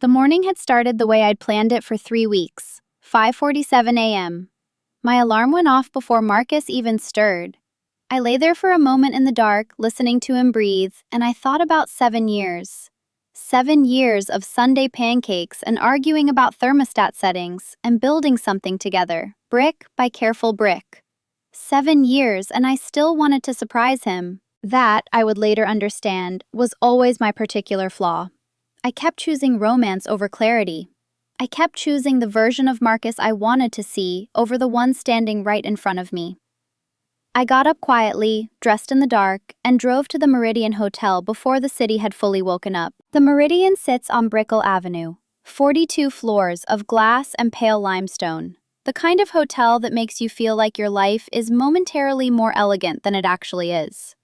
The morning had started the way I'd planned it for 3 weeks, 5:47 a.m. My alarm went off before Marcus even stirred. I lay there for a moment in the dark, listening to him breathe, and I thought about 7 years. 7 years of Sunday pancakes and arguing about thermostat settings and building something together, brick by careful brick. 7 years, and I still wanted to surprise him. That, I would later understand, was always my particular flaw. I kept choosing romance over clarity. I kept choosing the version of Marcus I wanted to see over the one standing right in front of me. I got up quietly, dressed in the dark, and drove to the Meridian Hotel before the city had fully woken up. The Meridian sits on Brickell Avenue, 42 floors of glass and pale limestone, the kind of hotel that makes you feel like your life is momentarily more elegant than it actually is.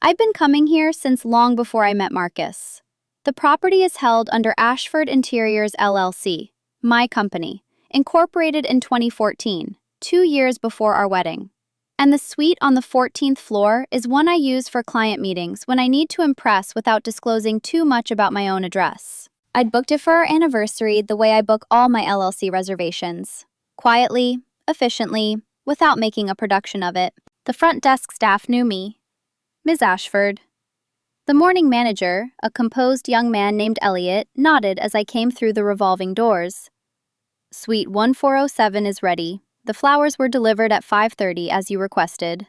I've been coming here since long before I met Marcus. The property is held under Ashford Interiors LLC, my company, incorporated in 2014, 2 years before our wedding. And the suite on the 14th floor is one I use for client meetings when I need to impress without disclosing too much about my own address. I'd booked it for our anniversary the way I book all my LLC reservations. Quietly, efficiently, without making a production of it. The front desk staff knew me. Ms. Ashford. The morning manager, a composed young man named Elliot, nodded as I came through the revolving doors. Suite 1407 is ready. The flowers were delivered at 5:30 as you requested.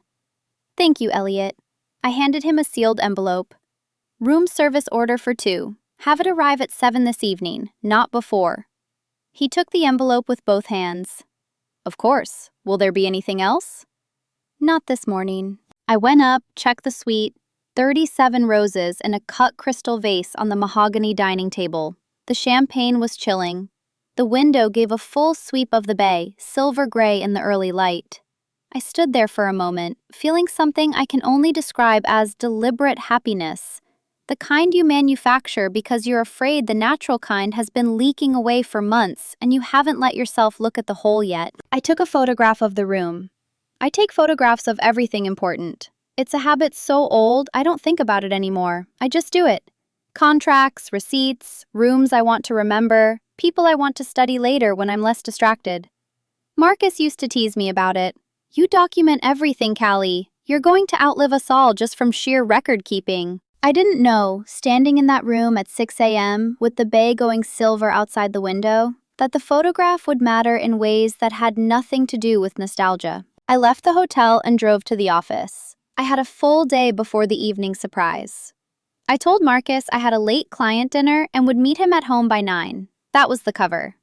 Thank you, Elliot. I handed him a sealed envelope. Room service order for 2. Have it arrive at 7 this evening, not before. He took the envelope with both hands. Of course. Will there be anything else? Not this morning. I went up, checked the suite. 37 roses in a cut crystal vase on the mahogany dining table. The champagne was chilling. The window gave a full sweep of the bay, silver gray in the early light. I stood there for a moment, feeling something I can only describe as deliberate happiness. The kind you manufacture because you're afraid the natural kind has been leaking away for months and you haven't let yourself look at the hole yet. I took a photograph of the room. I take photographs of everything important. It's a habit so old, I don't think about it anymore. I just do it. Contracts, receipts, rooms I want to remember, people I want to study later when I'm less distracted. Marcus used to tease me about it. You document everything, Callie. You're going to outlive us all just from sheer record keeping. I didn't know, standing in that room at 6 a.m. with the bay going silver outside the window, that the photograph would matter in ways that had nothing to do with nostalgia. I left the hotel and drove to the office. I had a full day before the evening surprise. I told Marcus I had a late client dinner and would meet him at home by 9. That was the cover.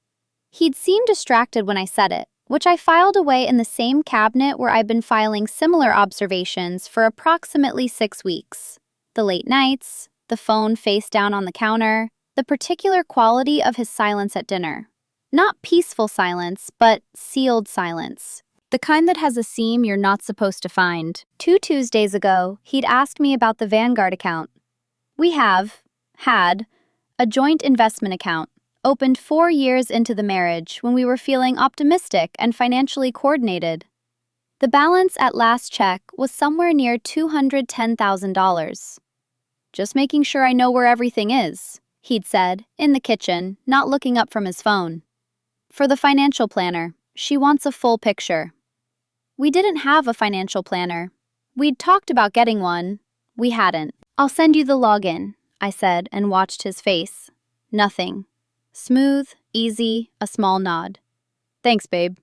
He'd seemed distracted when I said it, which I filed away in the same cabinet where I'd been filing similar observations for approximately 6 weeks. The late nights, the phone face down on the counter, the particular quality of his silence at dinner. Not peaceful silence, but sealed silence. The kind that has a seam you're not supposed to find. 2 Tuesdays ago, he'd asked me about the Vanguard account. We had, a joint investment account, opened 4 years into the marriage when we were feeling optimistic and financially coordinated. The balance at last check was somewhere near $210,000. Just making sure I know where everything is, he'd said, in the kitchen, not looking up from his phone. For the financial planner, she wants a full picture. We didn't have a financial planner. We'd talked about getting one. We hadn't. I'll send you the login, I said and watched his face. Nothing. Smooth, easy, a small nod. Thanks, babe.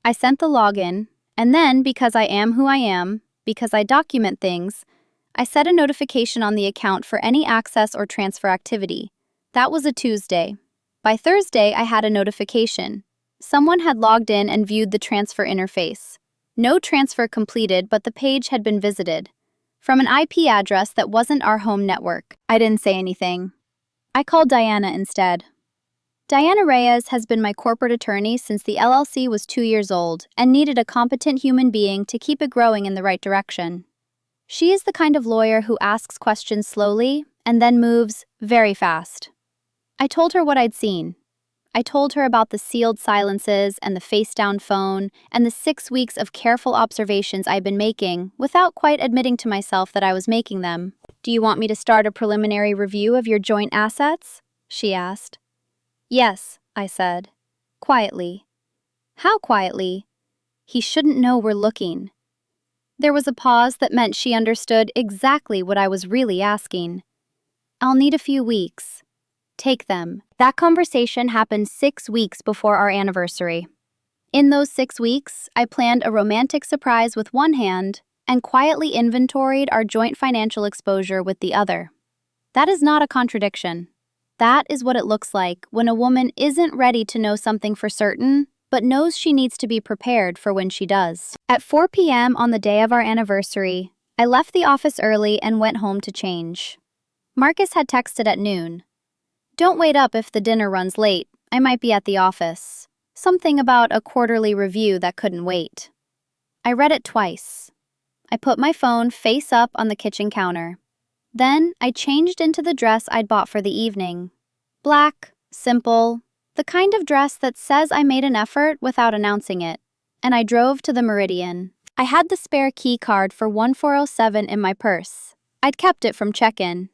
I sent the login, and then, because I am who I am, because I document things, I set a notification on the account for any access or transfer activity. That was a Tuesday. By Thursday, I had a notification. Someone had logged in and viewed the transfer interface. No transfer completed, but the page had been visited. From an IP address that wasn't our home network. I didn't say anything. I called Diana instead. Diana Reyes has been my corporate attorney since the LLC was 2 years old and needed a competent human being to keep it growing in the right direction. She is the kind of lawyer who asks questions slowly and then moves very fast. I told her what I'd seen. I told her about the sealed silences and the face-down phone and the 6 weeks of careful observations I'd been making without quite admitting to myself that I was making them. Do you want me to start a preliminary review of your joint assets? She asked. Yes, I said. Quietly. How quietly? He shouldn't know we're looking. There was a pause that meant she understood exactly what I was really asking. I'll need a few weeks. Take them. That conversation happened 6 weeks before our anniversary. In those 6 weeks, I planned a romantic surprise with one hand and quietly inventoried our joint financial exposure with the other. That is not a contradiction. That is what it looks like when a woman isn't ready to know something for certain, but knows she needs to be prepared for when she does. At 4 p.m. on the day of our anniversary, I left the office early and went home to change. Marcus had texted at noon. Don't wait up if the dinner runs late. I might be at the office. Something about a quarterly review that couldn't wait. I read it twice. I put my phone face up on the kitchen counter. Then I changed into the dress I'd bought for the evening. Black, simple, the kind of dress that says I made an effort without announcing it. And I drove to the Meridian. I had the spare key card for 1407 in my purse. I'd kept it from check-in.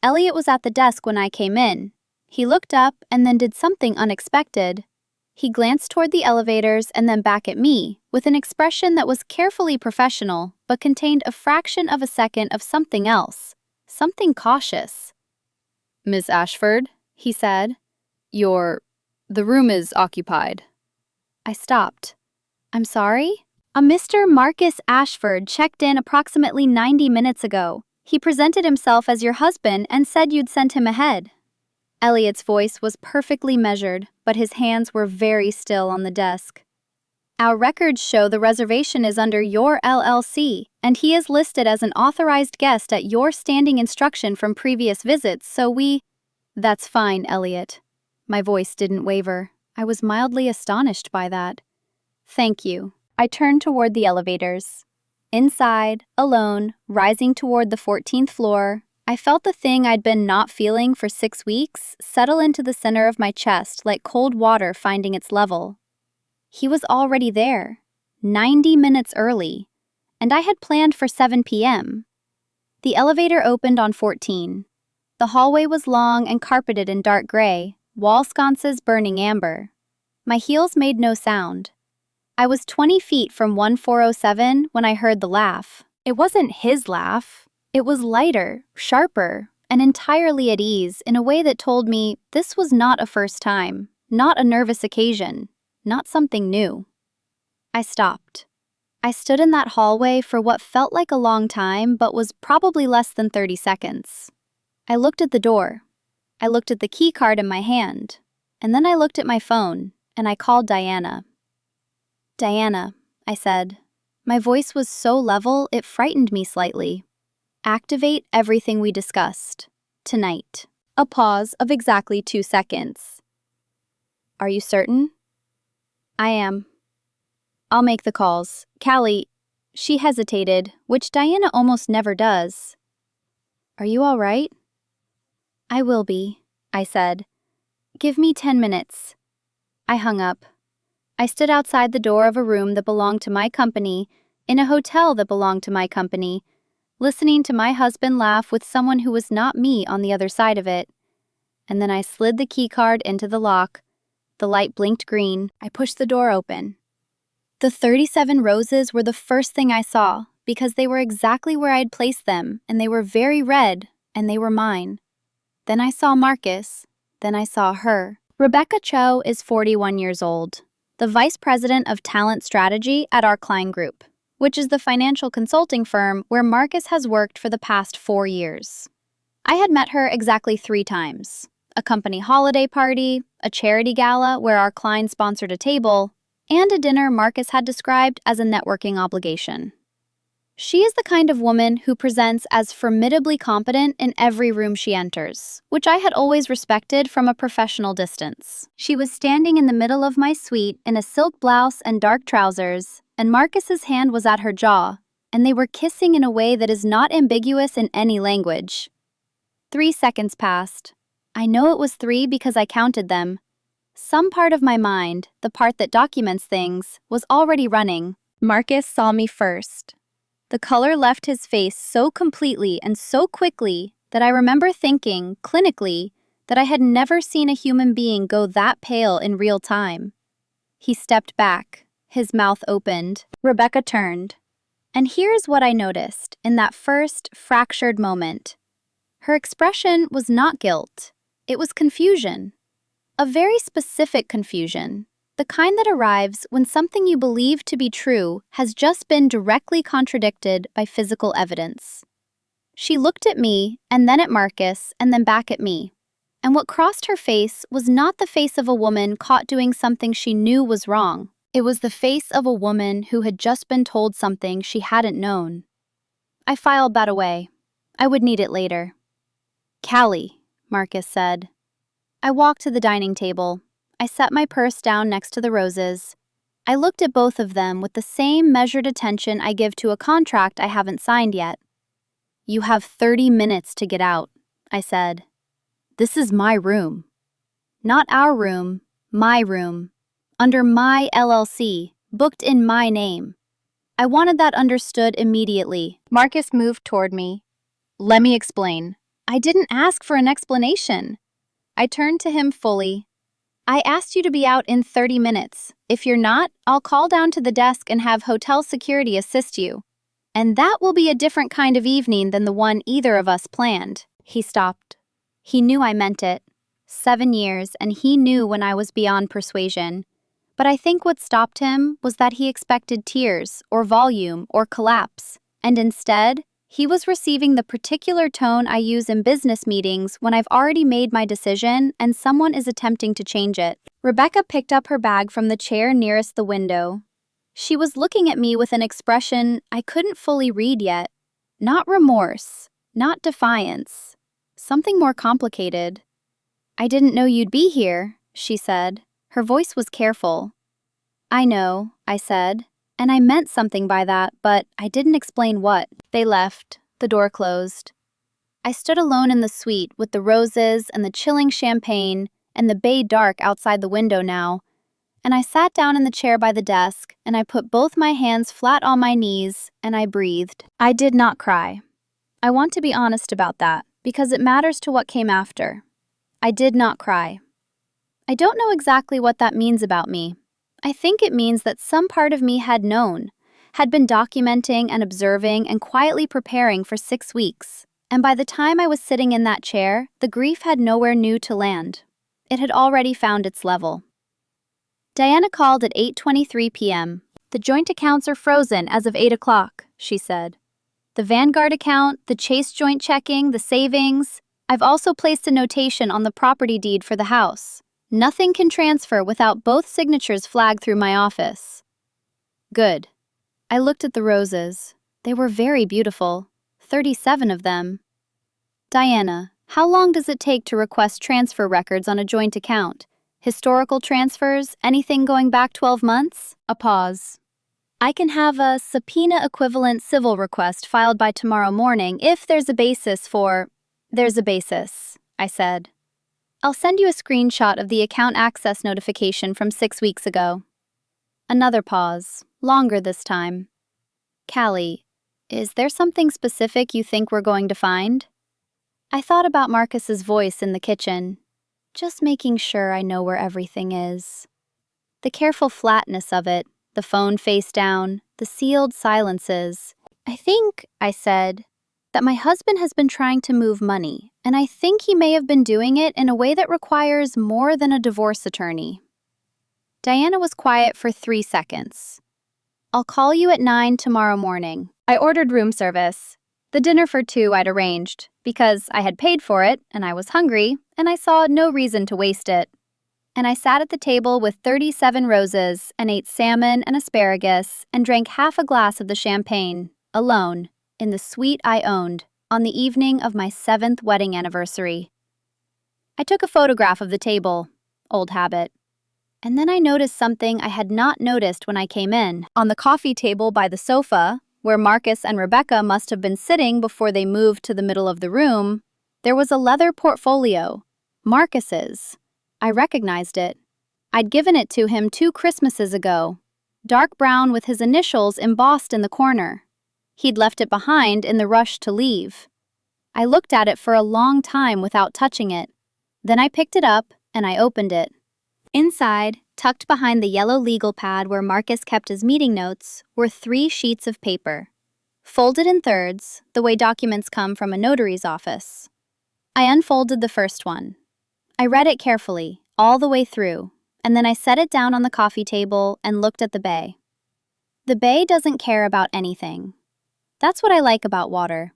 Elliot was at the desk when I came in. He looked up and then did something unexpected. He glanced toward the elevators and then back at me, with an expression that was carefully professional, but contained a fraction of a second of something else, something cautious. "Miss Ashford," he said, the room is occupied." I stopped. "I'm sorry?" "A Mr. Marcus Ashford checked in approximately 90 minutes ago. He presented himself as your husband and said you'd sent him ahead." Elliot's voice was perfectly measured, but his hands were very still on the desk. "Our records show the reservation is under your LLC, and he is listed as an authorized guest at your standing instruction from previous visits, so we—" "That's fine, Elliot." My voice didn't waver. I was mildly astonished by that. "Thank you." I turned toward the elevators. Inside, alone, rising toward the 14th floor, I felt the thing I'd been not feeling for 6 weeks settle into the center of my chest like cold water finding its level. He was already there, 90 minutes early, and I had planned for 7 p.m. The elevator opened on 14. The hallway was long and carpeted in dark gray, wall sconces burning amber. My heels made no sound. I was 20 feet from 1407 when I heard the laugh. It wasn't his laugh. It was lighter, sharper, and entirely at ease in a way that told me this was not a first time, not a nervous occasion, not something new. I stopped. I stood in that hallway for what felt like a long time but was probably less than 30 seconds. I looked at the door. I looked at the key card in my hand. And then I looked at my phone, and I called Diana. "Diana," I said. My voice was so level it frightened me slightly. "Activate everything we discussed. Tonight." A pause of exactly 2 seconds. "Are you certain?" "I am." "I'll make the calls. Callie," she hesitated, which Diana almost never does. "Are you all right?" "I will be," I said. "Give me 10 minutes." I hung up. I stood outside the door of a room that belonged to my company, in a hotel that belonged to my company, listening to my husband laugh with someone who was not me on the other side of it. And then I slid the keycard into the lock. The light blinked green. I pushed the door open. The 37 roses were the first thing I saw, because they were exactly where I'd placed them, and they were very red, and they were mine. Then I saw Marcus. Then I saw her. Rebecca Cho is 41 years old, the vice president of talent strategy at our Klein Group, which is the financial consulting firm where Marcus has worked for the past 4 years. I had met her exactly 3 times: a company holiday party, a charity gala where our Klein sponsored a table, and a dinner Marcus had described as a networking obligation. She is the kind of woman who presents as formidably competent in every room she enters, which I had always respected from a professional distance. She was standing in the middle of my suite in a silk blouse and dark trousers, and Marcus's hand was at her jaw, and they were kissing in a way that is not ambiguous in any language. 3 seconds passed. I know it was 3 because I counted them. Some part of my mind, the part that documents things, was already running. Marcus saw me first. The color left his face so completely and so quickly that I remember thinking, clinically, that I had never seen a human being go that pale in real time. He stepped back, his mouth opened. Rebecca turned. And here's what I noticed in that first fractured moment. Her expression was not guilt. It was confusion. A very specific confusion. The kind that arrives when something you believe to be true has just been directly contradicted by physical evidence. She looked at me, and then at Marcus, and then back at me. And what crossed her face was not the face of a woman caught doing something she knew was wrong. It was the face of a woman who had just been told something she hadn't known. I filed that away. I would need it later. "Callie," Marcus said. I walked to the dining table. I set my purse down next to the roses. I looked at both of them with the same measured attention I give to a contract I haven't signed yet. "You have 30 minutes to get out," I said. "This is my room." Not our room, my room. Under my LLC, booked in my name. I wanted that understood immediately. Marcus moved toward me. "Let me explain." I didn't ask for an explanation. I turned to him fully. "I asked you to be out in 30 minutes. If you're not, I'll call down to the desk and have hotel security assist you. And that will be a different kind of evening than the one either of us planned." He stopped. He knew I meant it. 7 years, and he knew when I was beyond persuasion. But I think what stopped him was that he expected tears, or volume, or collapse. And instead, he was receiving the particular tone I use in business meetings when I've already made my decision and someone is attempting to change it. Rebecca picked up her bag from the chair nearest the window. She was looking at me with an expression I couldn't fully read yet. Not remorse, not defiance. Something more complicated. "I didn't know you'd be here," she said. Her voice was careful. "I know," I said. And I meant something by that, but I didn't explain what. They left. The door closed. I stood alone in the suite with the roses and the chilling champagne and the bay dark outside the window now. And I sat down in the chair by the desk, and I put both my hands flat on my knees, and I breathed. I did not cry. I want to be honest about that, because it matters to what came after. I did not cry. I don't know exactly what that means about me. I think it means that some part of me had known, had been documenting and observing and quietly preparing for 6 weeks. And by the time I was sitting in that chair, the grief had nowhere new to land. It had already found its level. Diana called at 8:23 p.m. "The joint accounts are frozen as of 8 o'clock, she said. "The Vanguard account, the Chase joint checking, the savings. I've also placed a notation on the property deed for the house. Nothing can transfer without both signatures flagged through my office." Good. I looked at the roses. They were very beautiful. 37 of them. "Diana, how long does it take to request transfer records on a joint account? Historical transfers, anything going back 12 months? A pause. "I can have a subpoena-equivalent civil request filed by tomorrow morning if there's a basis for—" "There's a basis," I said. "I'll send you a screenshot of the account access notification from 6 weeks ago." Another pause, longer this time. "Callie, is there something specific you think we're going to find?" I thought about Marcus's voice in the kitchen. Just making sure I know where everything is. The careful flatness of it, the phone face down, the sealed silences. "I think," I said, "that my husband has been trying to move money, and I think he may have been doing it in a way that requires more than a divorce attorney." Diana was quiet for 3 seconds. "I'll call you at 9 tomorrow morning." I ordered room service. The dinner for 2 I'd arranged, because I had paid for it, and I was hungry, and I saw no reason to waste it. And I sat at the table with 37 roses, and ate salmon and asparagus, and drank half a glass of the champagne, alone, in the suite I owned, on the evening of my 7th wedding anniversary. I took a photograph of the table, old habit. And then I noticed something I had not noticed when I came in. On the coffee table by the sofa, where Marcus and Rebecca must have been sitting before they moved to the middle of the room, there was a leather portfolio. Marcus's. I recognized it. I'd given it to him 2 Christmases ago. Dark brown with his initials embossed in the corner. He'd left it behind in the rush to leave. I looked at it for a long time without touching it. Then I picked it up and I opened it. Inside, tucked behind the yellow legal pad where Marcus kept his meeting notes, were 3 sheets of paper, folded in thirds, the way documents come from a notary's office. I unfolded the first one. I read it carefully, all the way through, and then I set it down on the coffee table and looked at the bay. The bay doesn't care about anything. That's what I like about water.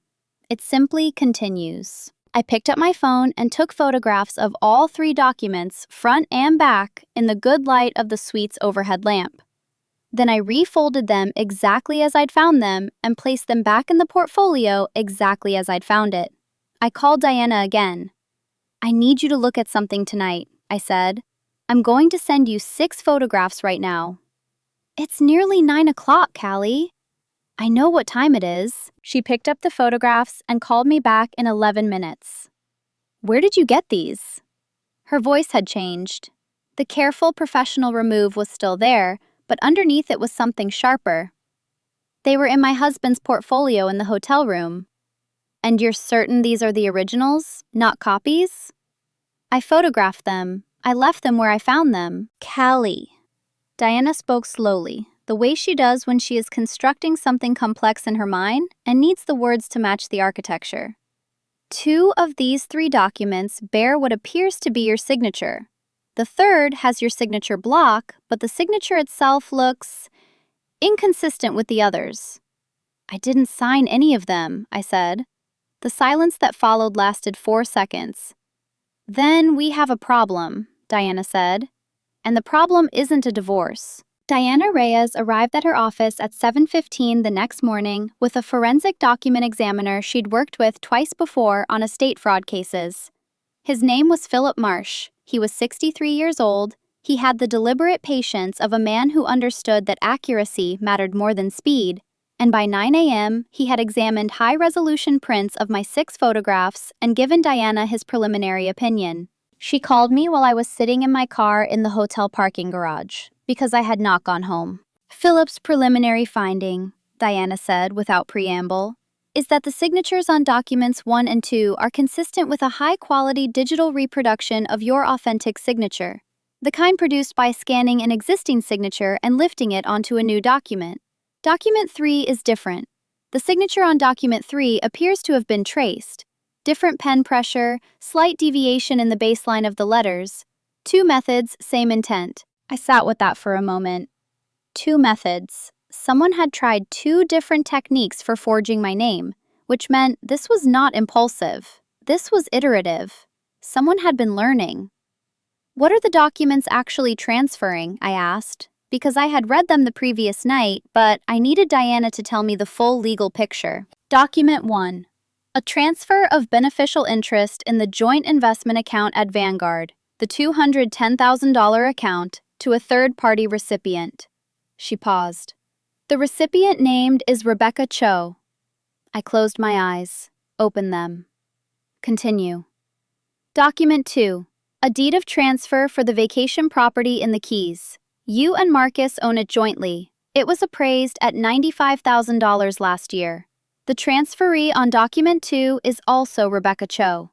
It simply continues. I picked up my phone and took photographs of all 3 documents, front and back, in the good light of the suite's overhead lamp. Then I refolded them exactly as I'd found them and placed them back in the portfolio exactly as I'd found it. I called Diana again. "I need you to look at something tonight," I said. "I'm going to send you 6 photographs right now." "It's nearly 9 o'clock, Callie." "I know what time it is." She picked up the photographs and called me back in 11 minutes. "Where did you get these?" Her voice had changed. The careful professional remove was still there, but underneath it was something sharper. "They were in my husband's portfolio in the hotel room." "And you're certain these are the originals, not copies?" "I photographed them. I left them where I found them." "Callie." Diana spoke slowly, the way she does when she is constructing something complex in her mind and needs the words to match the architecture. "2 of these 3 documents bear what appears to be your signature. The third has your signature block, but the signature itself looks inconsistent with the others." "I didn't sign any of them," I said. The silence that followed lasted 4 seconds. "Then we have a problem," Diana said. "And the problem isn't a divorce." Diana Reyes arrived at her office at 7:15 the next morning with a forensic document examiner she'd worked with twice before on estate fraud cases. His name was Philip Marsh. He was 63 years old. He had the deliberate patience of a man who understood that accuracy mattered more than speed, and by 9 a.m., he had examined high-resolution prints of my 6 photographs and given Diana his preliminary opinion. She called me while I was sitting in my car in the hotel parking garage, because I had not gone home. "Philip's preliminary finding," Diana said without preamble, "is that the signatures on documents 1 and 2 are consistent with a high-quality digital reproduction of your authentic signature, the kind produced by scanning an existing signature and lifting it onto a new document. Document 3 is different. The signature on document 3 appears to have been traced. Different pen pressure, slight deviation in the baseline of the letters. 2 methods, same intent." I sat with that for a moment. 2 methods. Someone had tried 2 different techniques for forging my name, which meant this was not impulsive. This was iterative. Someone had been learning. "What are the documents actually transferring?" I asked, because I had read them the previous night, but I needed Diana to tell me the full legal picture. Document 1. A transfer of beneficial interest in the joint investment account at Vanguard, the $210,000 account, to a third-party recipient. She paused. "The recipient named is Rebecca Cho." I closed my eyes, opened them. Continue. Document 2. A deed of transfer for the vacation property in the Keys. You and Marcus own it jointly. It was appraised at $95,000 last year. The transferee on Document 2 is also Rebecca Cho.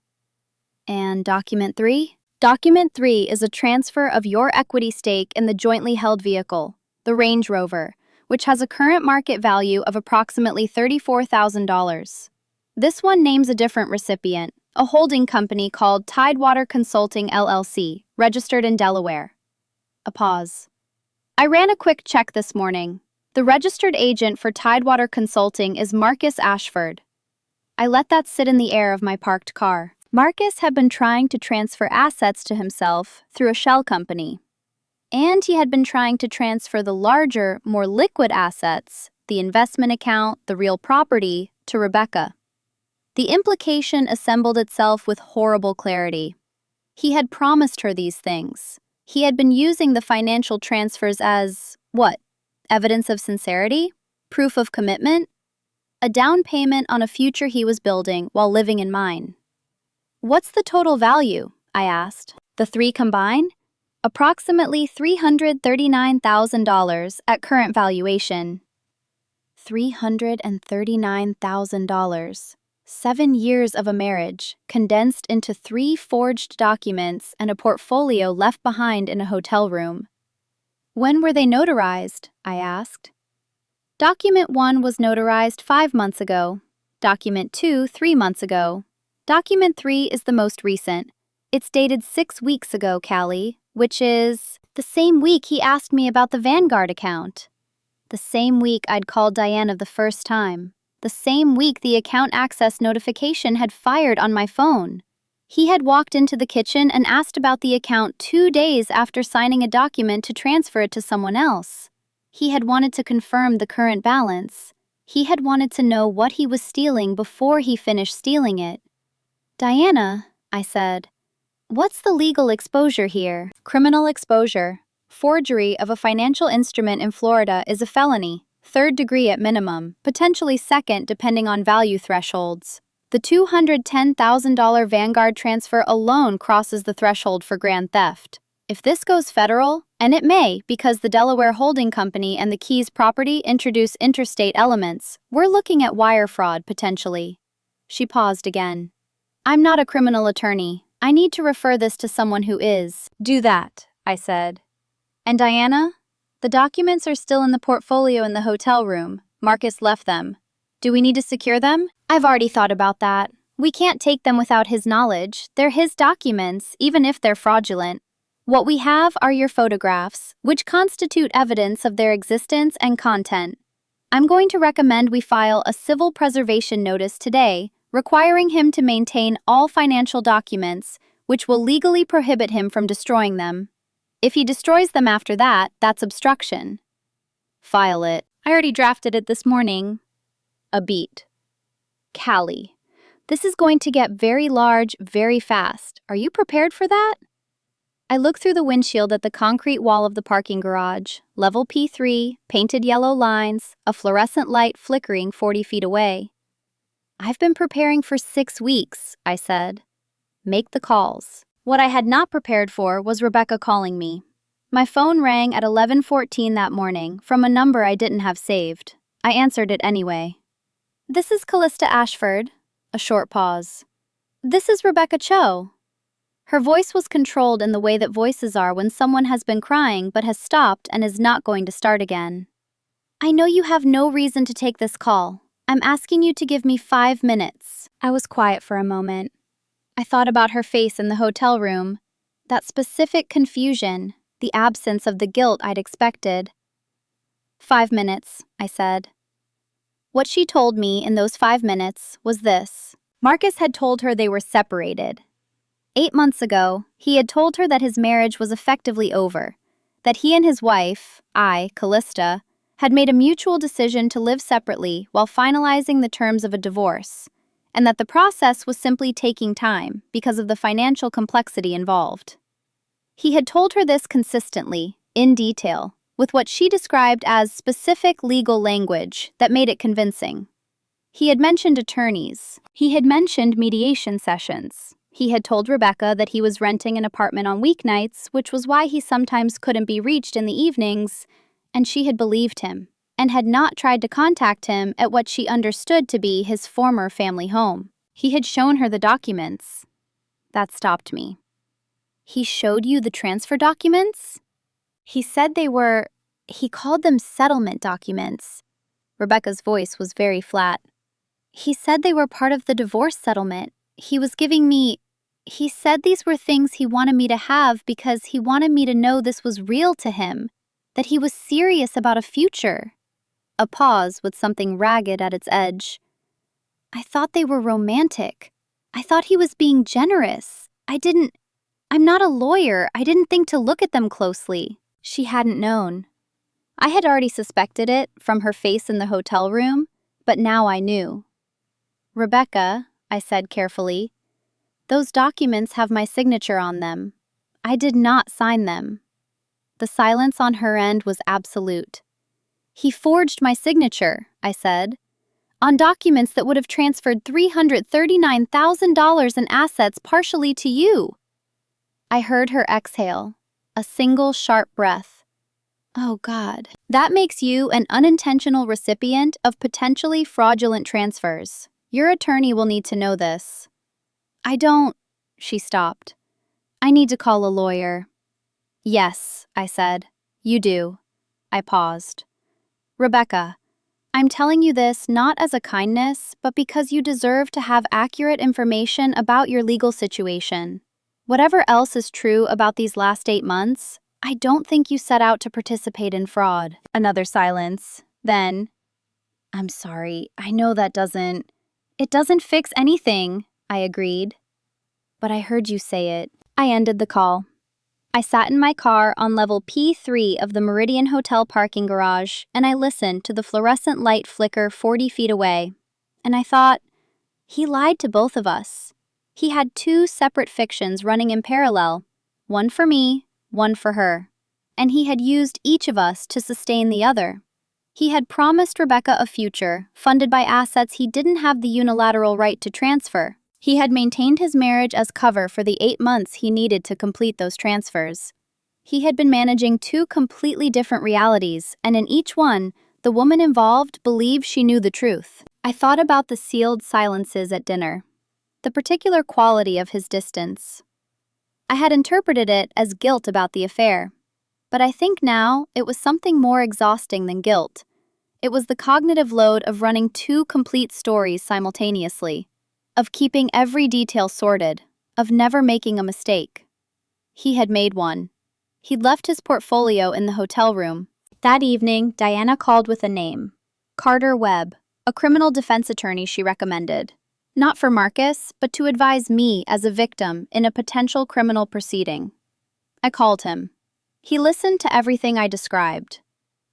And Document 3? Document 3 is a transfer of your equity stake in the jointly held vehicle, the Range Rover, which has a current market value of approximately $34,000. This one names a different recipient, a holding company called Tidewater Consulting LLC, registered in Delaware. A pause. I ran a quick check this morning. The registered agent for Tidewater Consulting is Marcus Ashford. I let that sit in the air of my parked car. Marcus had been trying to transfer assets to himself through a shell company. And he had been trying to transfer the larger, more liquid assets, the investment account, the real property, to Rebecca. The implication assembled itself with horrible clarity. He had promised her these things. He had been using the financial transfers as, what? Evidence of sincerity? Proof of commitment? A down payment on a future he was building while living in mine. "What's the total value?" I asked. "The 3 combined?" "Approximately $339,000 at current valuation." $339,000. 7 years of a marriage, condensed into 3 forged documents and a portfolio left behind in a hotel room. When were they notarized? I asked. Document 1 was notarized 5 months ago. Document 2, 3 months ago. Document 3 is the most recent. It's dated 6 weeks ago, Callie, which is the same week he asked me about the Vanguard account. The same week I'd called Diana the first time. The same week the account access notification had fired on my phone. He had walked into the kitchen and asked about the account 2 days after signing a document to transfer it to someone else. He had wanted to confirm the current balance. He had wanted to know what he was stealing before he finished stealing it. Diana, I said, what's the legal exposure here? Criminal exposure. Forgery of a financial instrument in Florida is a felony, 3rd degree at minimum, potentially 2nd depending on value thresholds. The $210,000 Vanguard transfer alone crosses the threshold for grand theft. If this goes federal, and it may because the Delaware holding company and the Keys property introduce interstate elements, we're looking at wire fraud potentially. She paused again. I'm not a criminal attorney. I need to refer this to someone who is. Do that, I said. And Diana? The documents are still in the portfolio in the hotel room. Marcus left them. Do we need to secure them? I've already thought about that. We can't take them without his knowledge. They're his documents, even if they're fraudulent. What we have are your photographs, which constitute evidence of their existence and content. I'm going to recommend we file a civil preservation notice today, requiring him to maintain all financial documents, which will legally prohibit him from destroying them. If he destroys them after that, that's obstruction. File it. I already drafted it this morning. A beat. Callie, this is going to get very large very fast. Are you prepared for that? I look through the windshield at the concrete wall of the parking garage, level P3, painted yellow lines, a fluorescent light flickering 40 feet away. I've been preparing for 6 weeks, I said. Make the calls. What I had not prepared for was Rebecca calling me. My phone rang at 11:14 that morning from a number I didn't have saved. I answered it anyway. This is Callista Ashford. A short pause. This is Rebecca Cho. Her voice was controlled in the way that voices are when someone has been crying but has stopped and is not going to start again. I know you have no reason to take this call. I'm asking you to give me 5 minutes. I was quiet for a moment. I thought about her face in the hotel room, that specific confusion, the absence of the guilt I'd expected. 5 minutes, I said. What she told me in those 5 minutes was this. Marcus had told her they were separated. 8 months ago, he had told her that his marriage was effectively over, that he and his wife, Callista, had made a mutual decision to live separately while finalizing the terms of a divorce, and that the process was simply taking time because of the financial complexity involved. He had told her this consistently, in detail, with what she described as specific legal language that made it convincing. He had mentioned attorneys. He had mentioned mediation sessions. He had told Rebecca that he was renting an apartment on weeknights, which was why he sometimes couldn't be reached in the evenings, and she had believed him, and had not tried to contact him at what she understood to be his former family home. He had shown her the documents. That stopped me. He showed you the transfer documents? He said he called them settlement documents. Rebecca's voice was very flat. He said they were part of the divorce settlement. He said these were things he wanted me to have because he wanted me to know this was real to him, that he was serious about a future. A pause with something ragged at its edge. I thought they were romantic. I thought he was being generous. I'm not a lawyer. I didn't think to look at them closely. She hadn't known. I had already suspected it from her face in the hotel room, but now I knew. Rebecca, I said carefully, those documents have my signature on them. I did not sign them. The silence on her end was absolute. He forged my signature, I said, on documents that would have transferred $339,000 in assets partially to you. I heard her exhale, a single sharp breath. Oh God, that makes you an unintentional recipient of potentially fraudulent transfers. Your attorney will need to know this. I don't. She stopped. I need to call a lawyer. Yes, I said. You do. I paused. Rebecca, I'm telling you this not as a kindness, but because you deserve to have accurate information about your legal situation. Whatever else is true about these last 8 months, I don't think you set out to participate in fraud. Another silence. Then, I'm sorry, I know that doesn't. It doesn't fix anything, I agreed. But I heard you say it. I ended the call. I sat in my car on level P3 of the Meridian Hotel parking garage, and I listened to the fluorescent light flicker 40 feet away. And I thought, he lied to both of us. He had 2 separate fictions running in parallel, one for me, one for her. And he had used each of us to sustain the other. He had promised Rebecca a future, funded by assets he didn't have the unilateral right to transfer. He had maintained his marriage as cover for the 8 months he needed to complete those transfers. He had been managing 2 completely different realities, and in each one, the woman involved believed she knew the truth. I thought about the sealed silences at dinner, the particular quality of his distance. I had interpreted it as guilt about the affair, but I think now it was something more exhausting than guilt. It was the cognitive load of running 2 complete stories simultaneously, of keeping every detail sorted, of never making a mistake. He had made one. He'd left his portfolio in the hotel room. That evening, Diana called with a name. Carter Webb, a criminal defense attorney she recommended. Not for Marcus, but to advise me as a victim in a potential criminal proceeding. I called him. He listened to everything I described.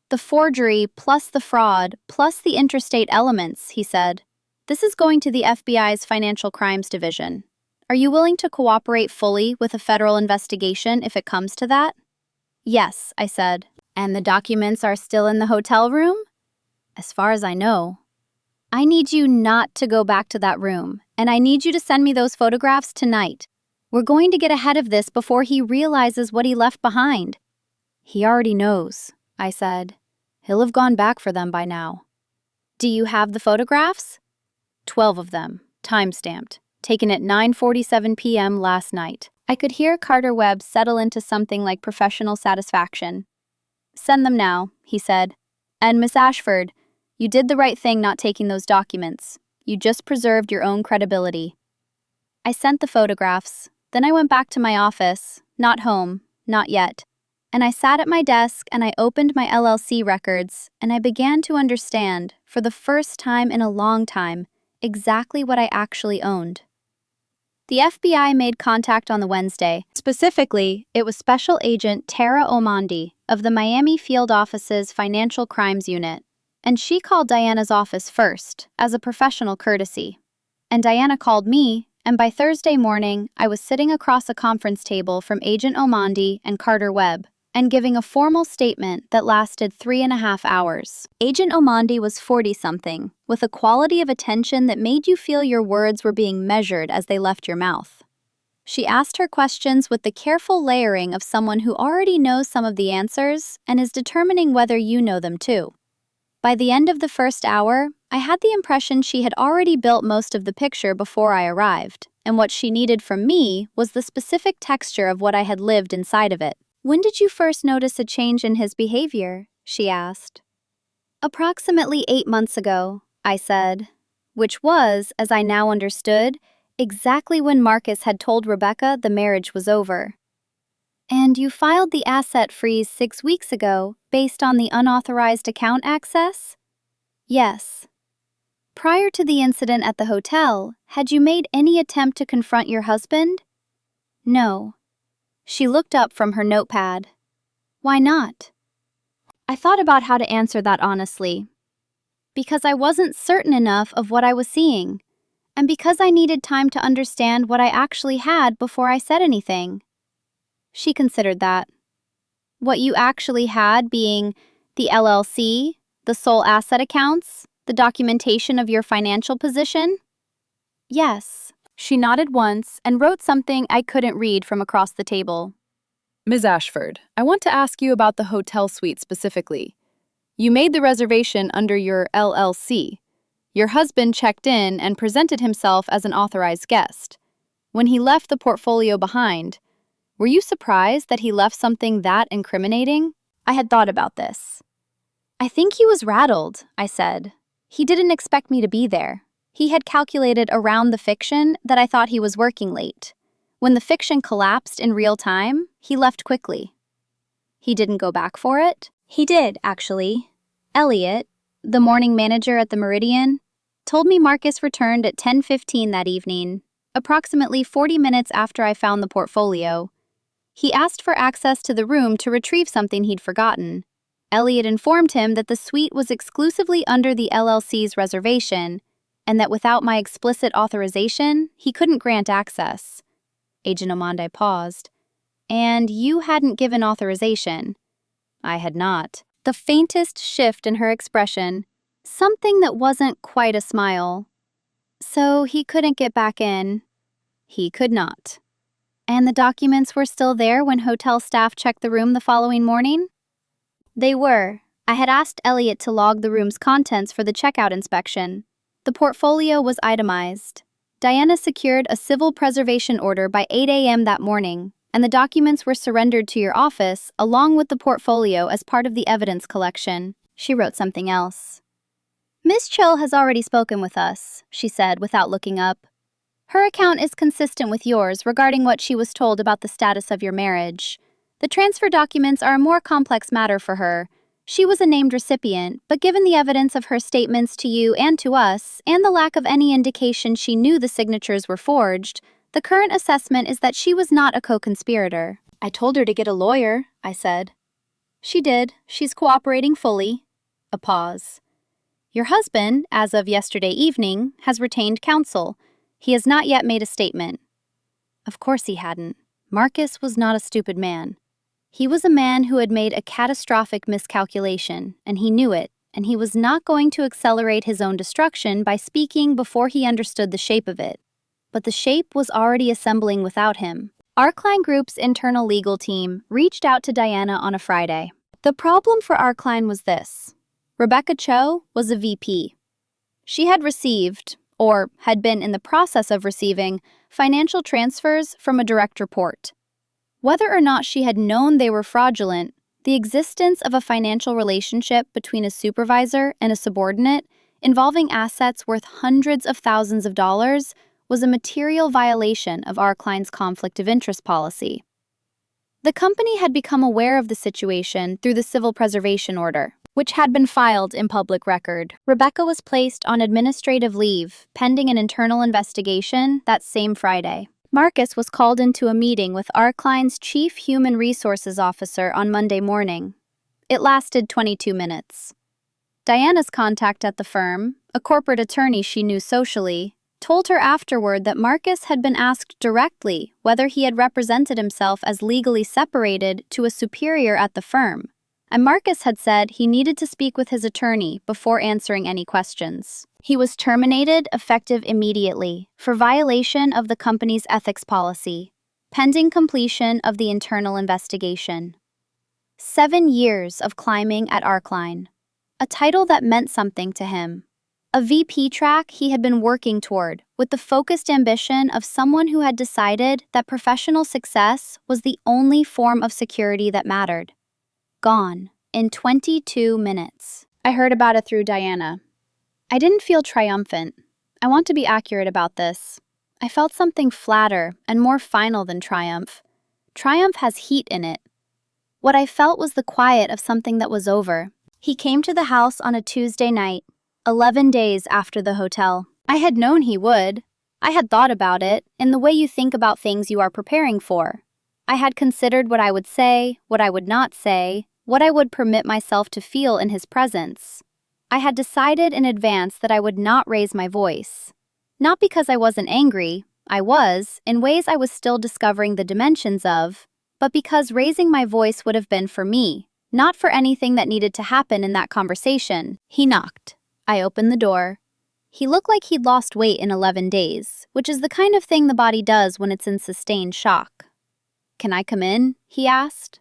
The forgery plus the fraud plus the interstate elements, he said. This is going to the FBI's Financial Crimes Division. Are you willing to cooperate fully with a federal investigation if it comes to that? Yes, I said. And the documents are still in the hotel room? As far as I know. I need you not to go back to that room, and I need you to send me those photographs tonight. We're going to get ahead of this before he realizes what he left behind. He already knows, I said. He'll have gone back for them by now. Do you have the photographs? 12 of them, time-stamped, taken at 9:47 p.m. last night. I could hear Carter Webb settle into something like professional satisfaction. Send them now, he said. And Miss Ashford, you did the right thing not taking those documents. You just preserved your own credibility. I sent the photographs. Then I went back to my office, not home, not yet. And I sat at my desk and I opened my LLC records and I began to understand, for the first time in a long time, exactly what I actually owned. The FBI made contact on the Wednesday. Specifically, it was Special Agent Tara Omandi of the Miami Field Office's Financial Crimes Unit, and she called Diana's office first, as a professional courtesy. And Diana called me, and by Thursday morning, I was sitting across a conference table from Agent Omandi and Carter Webb, and giving a formal statement that lasted 3.5 hours. Agent Omandi was 40-something, with a quality of attention that made you feel your words were being measured as they left your mouth. She asked her questions with the careful layering of someone who already knows some of the answers and is determining whether you know them too. By the end of the first hour, I had the impression she had already built most of the picture before I arrived, and what she needed from me was the specific texture of what I had lived inside of it. When did you first notice a change in his behavior? She asked. Approximately 8 months ago, I said, which was, as I now understood, exactly when Marcus had told Rebecca the marriage was over. And you filed the asset freeze 6 weeks ago based on the unauthorized account access? Yes. Prior to the incident at the hotel, had you made any attempt to confront your husband? No. She looked up from her notepad. Why not? I thought about how to answer that honestly. Because I wasn't certain enough of what I was seeing, and because I needed time to understand what I actually had before I said anything. She considered that. What you actually had being the LLC, the sole asset accounts, the documentation of your financial position? Yes. She nodded once and wrote something I couldn't read from across the table. Ms. Ashford, I want to ask you about the hotel suite specifically. You made the reservation under your LLC. Your husband checked in and presented himself as an authorized guest. When he left the portfolio behind, were you surprised that he left something that incriminating? I had thought about this. I think he was rattled, I said. He didn't expect me to be there. He had calculated around the fiction that I thought he was working late. When the fiction collapsed in real time, he left quickly. He didn't go back for it? He did, actually. Elliot, the morning manager at the Meridian, told me Marcus returned at 10:15 that evening, approximately 40 minutes after I found the portfolio. He asked for access to the room to retrieve something he'd forgotten. Elliot informed him that the suite was exclusively under the LLC's reservation, and that without my explicit authorization, he couldn't grant access. Agent Amande paused. And you hadn't given authorization. I had not. The faintest shift in her expression, something that wasn't quite a smile. So he couldn't get back in. He could not. And the documents were still there when hotel staff checked the room the following morning? They were. I had asked Elliot to log the room's contents for the checkout inspection. The portfolio was itemized. Diana secured a civil preservation order by 8 a.m. that morning, and the documents were surrendered to your office along with the portfolio as part of the evidence collection. She wrote something else. Miss Cho has already spoken with us, she said without looking up. Her account is consistent with yours regarding what she was told about the status of your marriage. The transfer documents are a more complex matter for her. She was a named recipient, but given the evidence of her statements to you and to us, and the lack of any indication she knew the signatures were forged, the current assessment is that she was not a co-conspirator. I told her to get a lawyer, I said. She did. She's cooperating fully. A pause. Your husband, as of yesterday evening, has retained counsel. He has not yet made a statement. Of course he hadn't. Marcus was not a stupid man. He was a man who had made a catastrophic miscalculation, and he knew it, and he was not going to accelerate his own destruction by speaking before he understood the shape of it. But the shape was already assembling without him. Arkline Group's internal legal team reached out to Diana on a Friday. The problem for Arkline was this. Rebecca Cho was a VP. She had received, or had been in the process of receiving, financial transfers from a direct report. Whether or not she had known they were fraudulent, the existence of a financial relationship between a supervisor and a subordinate involving assets worth hundreds of thousands of dollars was a material violation of Arkline's conflict of interest policy. The company had become aware of the situation through the civil preservation order, which had been filed in public record. Rebecca was placed on administrative leave, pending an internal investigation that same Friday. Marcus was called into a meeting with Arkline's Chief Human Resources Officer on Monday morning. It lasted 22 minutes. Diana's contact at the firm, a corporate attorney she knew socially, told her afterward that Marcus had been asked directly whether he had represented himself as legally separated to a superior at the firm, and Marcus had said he needed to speak with his attorney before answering any questions. He was terminated effective immediately for violation of the company's ethics policy, pending completion of the internal investigation. 7 years of climbing at Arkline, a title that meant something to him. A VP track he had been working toward with the focused ambition of someone who had decided that professional success was the only form of security that mattered. Gone in 22 minutes. I heard about it through Diana. I didn't feel triumphant. I want to be accurate about this. I felt something flatter and more final than triumph. Triumph has heat in it. What I felt was the quiet of something that was over. He came to the house on a Tuesday night, 11 days after the hotel. I had known he would. I had thought about it in the way you think about things you are preparing for. I had considered what I would say, what I would not say, what I would permit myself to feel in his presence. I had decided in advance that I would not raise my voice. Not because I wasn't angry, I was, in ways I was still discovering the dimensions of, but because raising my voice would have been for me, not for anything that needed to happen in that conversation. He knocked. I opened the door. He looked like he'd lost weight in 11 days, which is the kind of thing the body does when it's in sustained shock. "Can I come in?" he asked.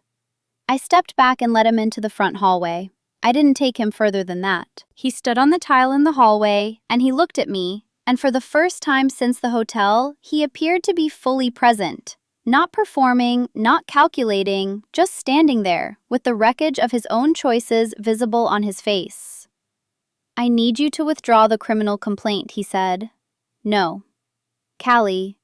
I stepped back and let him into the front hallway. I didn't take him further than that. He stood on the tile in the hallway, and he looked at me, and for the first time since the hotel, he appeared to be fully present. Not performing, not calculating, just standing there, with the wreckage of his own choices visible on his face. "I need you to withdraw the criminal complaint," he said. "No. Callie,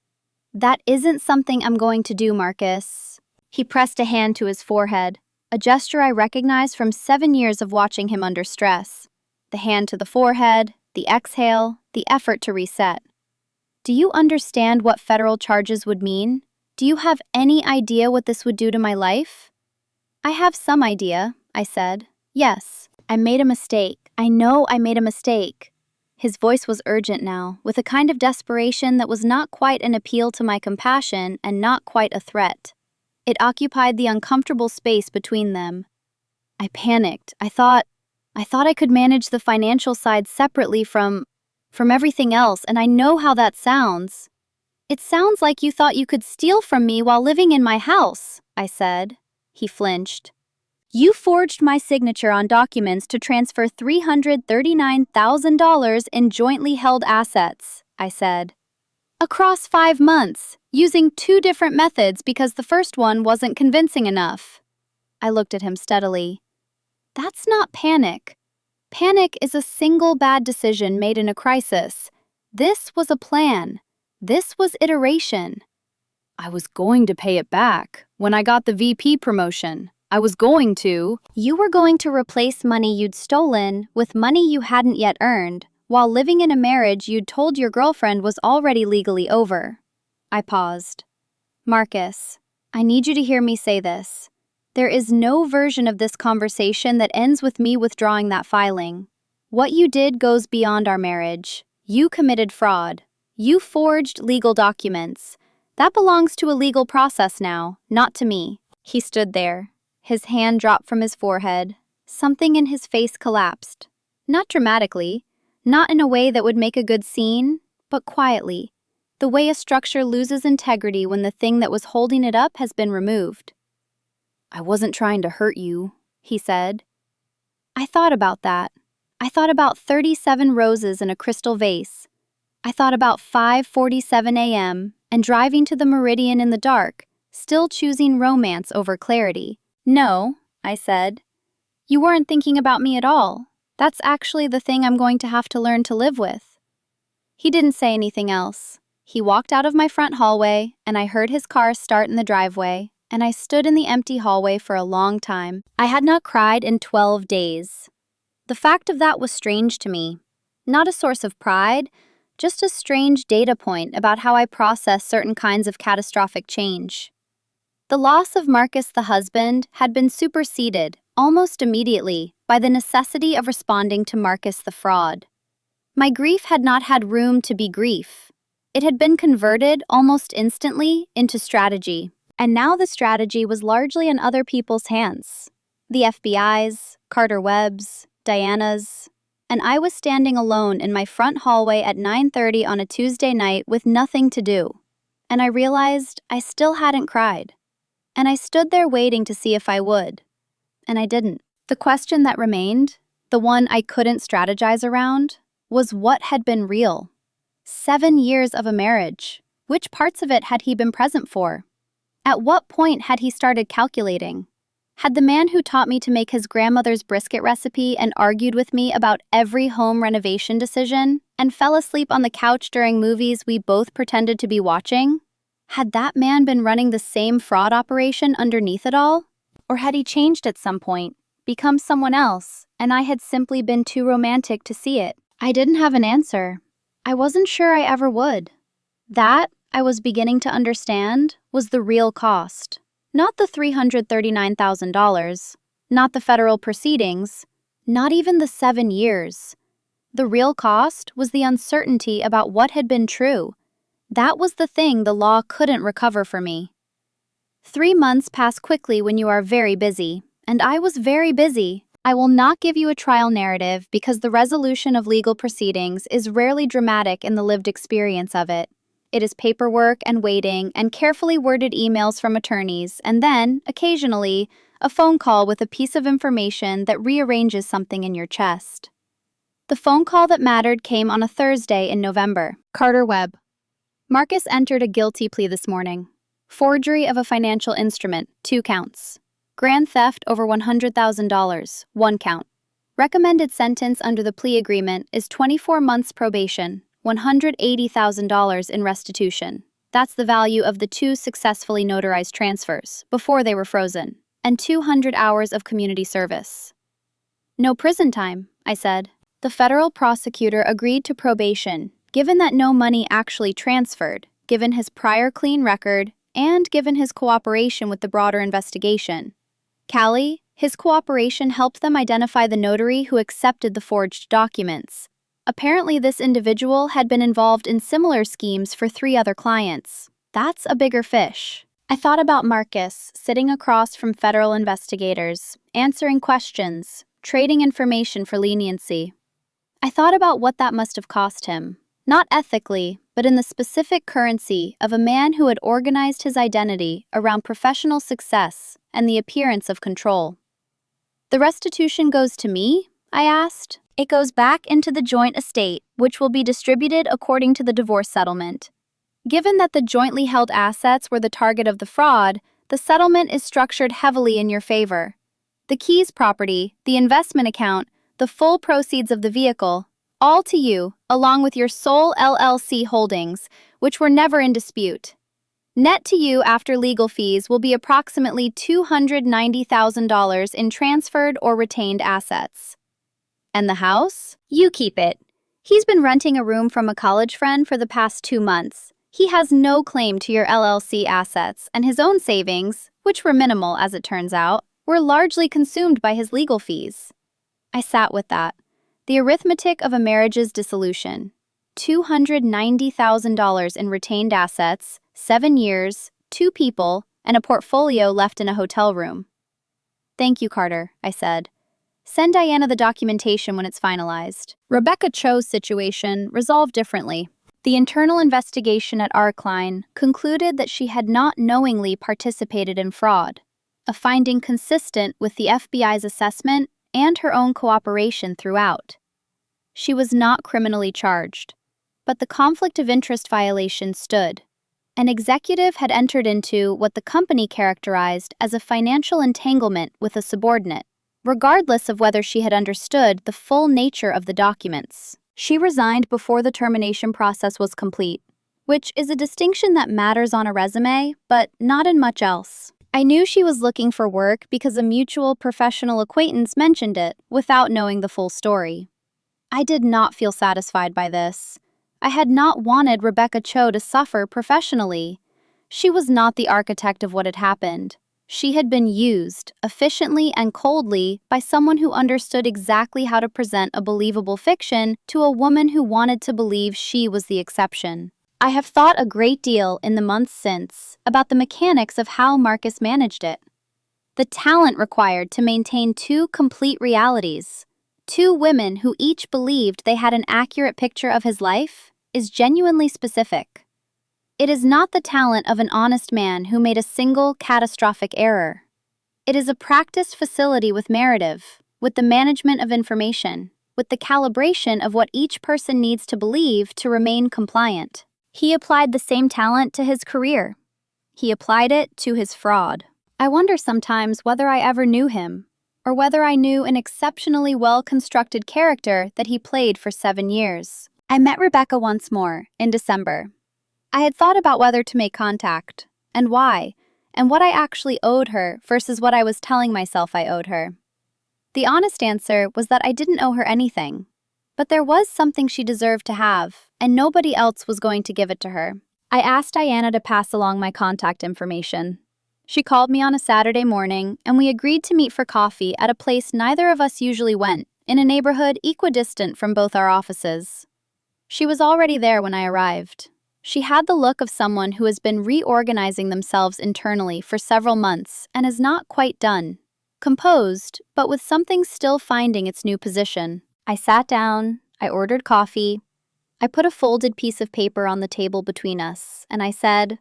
that isn't something I'm going to do, Marcus." He pressed a hand to his forehead, a gesture I recognized from 7 years of watching him under stress. The hand to the forehead, the exhale, the effort to reset. "Do you understand what federal charges would mean? Do you have any idea what this would do to my life?" "I have some idea," I said. "Yes, I made a mistake. I know I made a mistake." His voice was urgent now, with a kind of desperation that was not quite an appeal to my compassion and not quite a threat. It occupied the uncomfortable space between them. I panicked. I thought I could manage the financial side separately from everything else, and I know how that sounds. "It sounds like you thought you could steal from me while living in my house," I said. He flinched. "You forged my signature on documents to transfer $339,000 in jointly held assets," I said. "Across 5 months, using 2 different methods because the first one wasn't convincing enough." I looked at him steadily. "That's not panic. Panic is a single bad decision made in a crisis. This was a plan. This was iteration." "I was going to pay it back. When I got the VP promotion, I was going to." "You were going to replace money you'd stolen with money you hadn't yet earned, while living in a marriage you'd told your girlfriend was already legally over." I paused. "Marcus, I need you to hear me say this. There is no version of this conversation that ends with me withdrawing that filing. What you did goes beyond our marriage. You committed fraud. You forged legal documents. That belongs to a legal process now, not to me." He stood there. His hand dropped from his forehead. Something in his face collapsed. Not dramatically, not in a way that would make a good scene, but quietly, the way a structure loses integrity when the thing that was holding it up has been removed. "I wasn't trying to hurt you," he said. I thought about that. I thought about 37 roses in a crystal vase. I thought about 5:47 a.m. and driving to the Meridian in the dark, still choosing romance over clarity. "No," I said. "You weren't thinking about me at all. That's actually the thing I'm going to have to learn to live with." He didn't say anything else. He walked out of my front hallway, and I heard his car start in the driveway, and I stood in the empty hallway for a long time. I had not cried in 12 days. The fact of that was strange to me. Not a source of pride, just a strange data point about how I process certain kinds of catastrophic change. The loss of Marcus the husband had been superseded, almost immediately, by the necessity of responding to Marcus the fraud. My grief had not had room to be grief. It had been converted almost instantly into strategy, and now the strategy was largely in other people's hands. The FBI's, Carter Webb's, Diana's, and I was standing alone in my front hallway at 9:30 on a Tuesday night with nothing to do. And I realized I still hadn't cried. And I stood there waiting to see if I would. And I didn't. The question that remained, the one I couldn't strategize around, was what had been real. 7 years of a marriage. Which parts of it had he been present for? At what point had he started calculating? Had the man who taught me to make his grandmother's brisket recipe and argued with me about every home renovation decision and fell asleep on the couch during movies we both pretended to be watching? Had that man been running the same fraud operation underneath it all? Or had he changed at some point, become someone else, and I had simply been too romantic to see it? I didn't have an answer. I wasn't sure I ever would. That, I was beginning to understand, was the real cost. Not the $339,000, not the federal proceedings, not even the 7 years. The real cost was the uncertainty about what had been true. That was the thing the law couldn't recover for me. 3 months pass quickly when you are very busy, and I was very busy. I will not give you a trial narrative because the resolution of legal proceedings is rarely dramatic in the lived experience of it. It is paperwork and waiting and carefully worded emails from attorneys, and then, occasionally, a phone call with a piece of information that rearranges something in your chest. The phone call that mattered came on a Thursday in November. Carter Webb. Marcus entered a guilty plea this morning. Forgery of a financial instrument, 2 counts. Grand theft over $100,000, 1 count. Recommended sentence under the plea agreement is 24 months probation, $180,000 in restitution. That's the value of the 2 successfully notarized transfers, before they were frozen, and 200 hours of community service. No prison time, I said. The federal prosecutor agreed to probation, given that no money actually transferred, given his prior clean record, and given his cooperation with the broader investigation. Callie, his cooperation helped them identify the notary who accepted the forged documents. Apparently, this individual had been involved in similar schemes for 3 other clients. That's a bigger fish. I thought about Marcus, sitting across from federal investigators, answering questions, trading information for leniency. I thought about what that must have cost him, not ethically, but in the specific currency of a man who had organized his identity around professional success and the appearance of control. The restitution goes to me? I asked. It goes back into the joint estate, which will be distributed according to the divorce settlement. Given that the jointly held assets were the target of the fraud, the settlement is structured heavily in your favor. The Keys property, the investment account, the full proceeds of the vehicle, all to you, along with your sole LLC holdings, which were never in dispute. Net to you after legal fees will be approximately $290,000 in transferred or retained assets. And the house? You keep it. He's been renting a room from a college friend for the past 2 months. He has no claim to your LLC assets, and his own savings, which were minimal as it turns out, were largely consumed by his legal fees. I sat with that. The arithmetic of a marriage's dissolution. $290,000 in retained assets, 7 years, 2 people, and a portfolio left in a hotel room. Thank you, Carter, I said. Send Diana the documentation when it's finalized. Rebecca Cho's situation resolved differently. The internal investigation at Arkline concluded that she had not knowingly participated in fraud, a finding consistent with the FBI's assessment and her own cooperation throughout. She was not criminally charged, but the conflict of interest violation stood. An executive had entered into what the company characterized as a financial entanglement with a subordinate, regardless of whether she had understood the full nature of the documents. She resigned before the termination process was complete, which is a distinction that matters on a resume, but not in much else. I knew she was looking for work because a mutual professional acquaintance mentioned it, without knowing the full story. I did not feel satisfied by this. I had not wanted Rebecca Cho to suffer professionally. She was not the architect of what had happened. She had been used, efficiently and coldly, by someone who understood exactly how to present a believable fiction to a woman who wanted to believe she was the exception. I have thought a great deal in the months since about the mechanics of how Marcus managed it. The talent required to maintain 2 complete realities, 2 women who each believed they had an accurate picture of his life, is genuinely specific. It is not the talent of an honest man who made a single catastrophic error. It is a practiced facility with narrative, with the management of information, with the calibration of what each person needs to believe to remain compliant. He applied the same talent to his career. He applied it to his fraud. I wonder sometimes whether I ever knew him, or whether I knew an exceptionally well-constructed character that he played for 7 years. I met Rebecca once more, in December. I had thought about whether to make contact, and why, and what I actually owed her versus what I was telling myself I owed her. The honest answer was that I didn't owe her anything, but there was something she deserved to have, and nobody else was going to give it to her. I asked Diana to pass along my contact information. She called me on a Saturday morning, and we agreed to meet for coffee at a place neither of us usually went, in a neighborhood equidistant from both our offices. She was already there when I arrived. She had the look of someone who has been reorganizing themselves internally for several months and is not quite done. Composed, but with something still finding its new position. I sat down, I ordered coffee. I put a folded piece of paper on the table between us, and I said,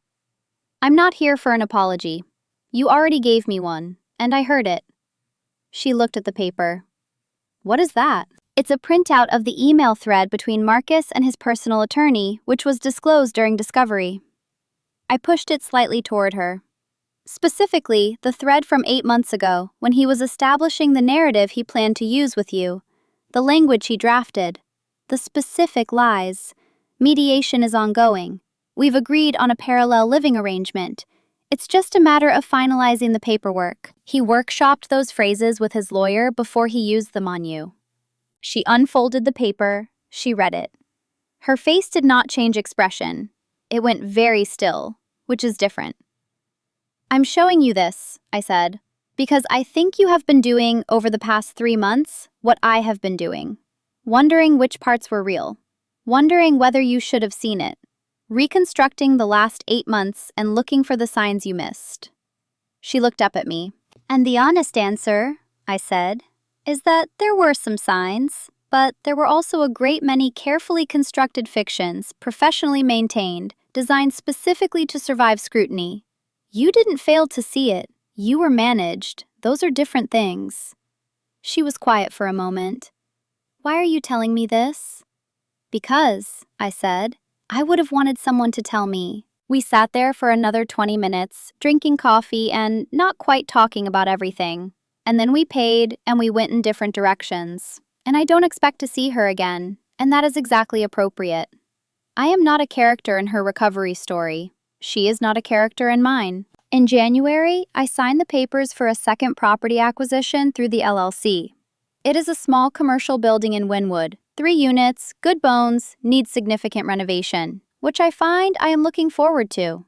"I'm not here for an apology. You already gave me one. and I heard it. She looked at the paper. What is that? It's a printout of the email thread between Marcus and his personal attorney, which was disclosed during discovery. I pushed it slightly toward her. Specifically, the thread from 8 months ago, when he was establishing the narrative he planned to use with you, the language he drafted, the specific lies. Mediation is ongoing. We've agreed on a parallel living arrangement. It's just a matter of finalizing the paperwork. He workshopped those phrases with his lawyer before he used them on you. She unfolded the paper. She read it. Her face did not change expression. It went very still, which is different. I'm showing you this, I said, because I think you have been doing over the past 3 months what I have been doing. Wondering which parts were real. Wondering whether you should have seen it. Reconstructing the last 8 months and looking for the signs you missed. She looked up at me. And the honest answer, I said, is that there were some signs, but there were also a great many carefully constructed fictions, professionally maintained, designed specifically to survive scrutiny. You didn't fail to see it. You were managed. Those are different things. She was quiet for a moment. Why are you telling me this? Because, I said, I would have wanted someone to tell me. We sat there for another 20 minutes, drinking coffee and not quite talking about everything. And then we paid and we went in different directions. And I don't expect to see her again, and that is exactly appropriate. I am not a character in her recovery story. She is not a character in mine. In January, I signed the papers for a second property acquisition through the LLC. It is a small commercial building in Wynwood, 3 units, good bones, needs significant renovation, which I find I am looking forward to.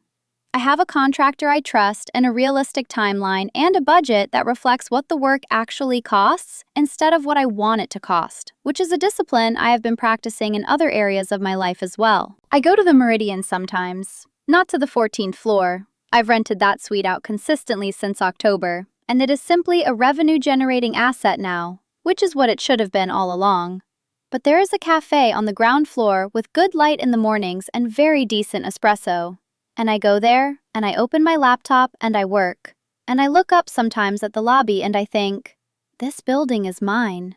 I have a contractor I trust and a realistic timeline and a budget that reflects what the work actually costs instead of what I want it to cost, which is a discipline I have been practicing in other areas of my life as well. I go to the Meridian sometimes, not to the 14th floor. I've rented that suite out consistently since October, and it is simply a revenue-generating asset now, which is what it should have been all along. But there is a cafe on the ground floor with good light in the mornings and very decent espresso. And I go there, and I open my laptop, and I work. And I look up sometimes at the lobby, and I think, this building is mine.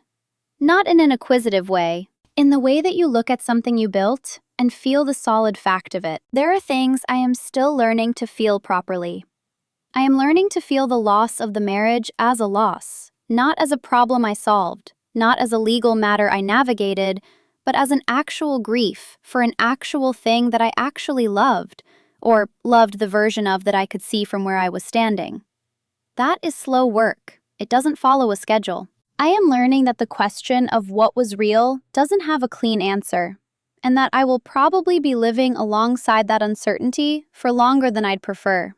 Not in an acquisitive way, in the way that you look at something you built and feel the solid fact of it. There are things I am still learning to feel properly. I am learning to feel the loss of the marriage as a loss, not as a problem I solved, not as a legal matter I navigated, but as an actual grief for an actual thing that I actually loved, or loved the version of that I could see from where I was standing. That is slow work. It doesn't follow a schedule. I am learning that the question of what was real doesn't have a clean answer, and that I will probably be living alongside that uncertainty for longer than I'd prefer.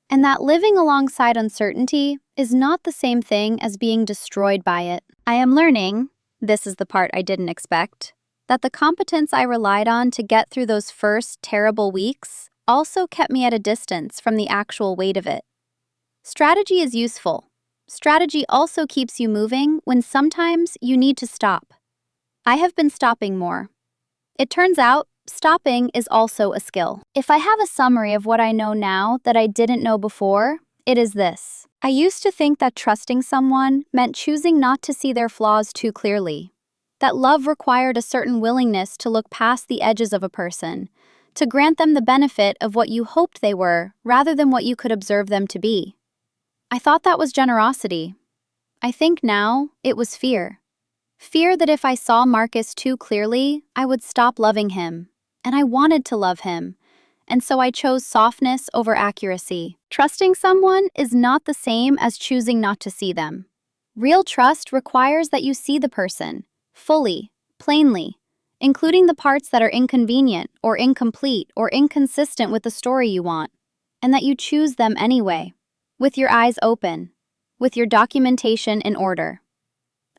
And that living alongside uncertainty is not the same thing as being destroyed by it. I am learning, this is the part I didn't expect, that the competence I relied on to get through those first terrible weeks also kept me at a distance from the actual weight of it. Strategy is useful. Strategy also keeps you moving when sometimes you need to stop. I have been stopping more. It turns out, stopping is also a skill. If I have a summary of what I know now that I didn't know before, it is this. I used to think that trusting someone meant choosing not to see their flaws too clearly. That love required a certain willingness to look past the edges of a person, to grant them the benefit of what you hoped they were rather than what you could observe them to be. I thought that was generosity. I think now it was fear. Fear that if I saw Marcus too clearly, I would stop loving him. And I wanted to love him. And so I chose softness over accuracy. Trusting someone is not the same as choosing not to see them. Real trust requires that you see the person, fully, plainly, including the parts that are inconvenient or incomplete or inconsistent with the story you want, and that you choose them anyway, with your eyes open, with your documentation in order.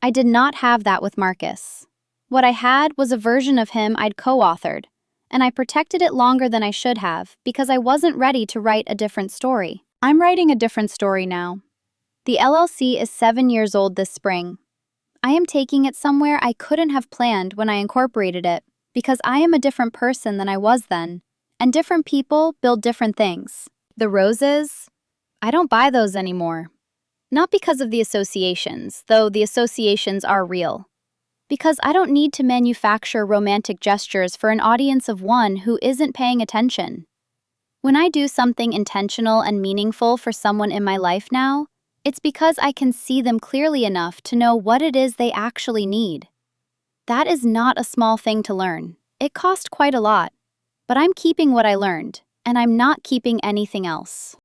I did not have that with Marcus. What I had was a version of him I'd co-authored, and I protected it longer than I should have because I wasn't ready to write a different story. I'm writing a different story now. The LLC is 7 years old this spring. I am taking it somewhere I couldn't have planned when I incorporated it because I am a different person than I was then, and different people build different things. The roses? I don't buy those anymore. Not because of the associations, though the associations are real. Because I don't need to manufacture romantic gestures for an audience of one who isn't paying attention. When I do something intentional and meaningful for someone in my life now, it's because I can see them clearly enough to know what it is they actually need. That is not a small thing to learn. It cost quite a lot. But I'm keeping what I learned, and I'm not keeping anything else.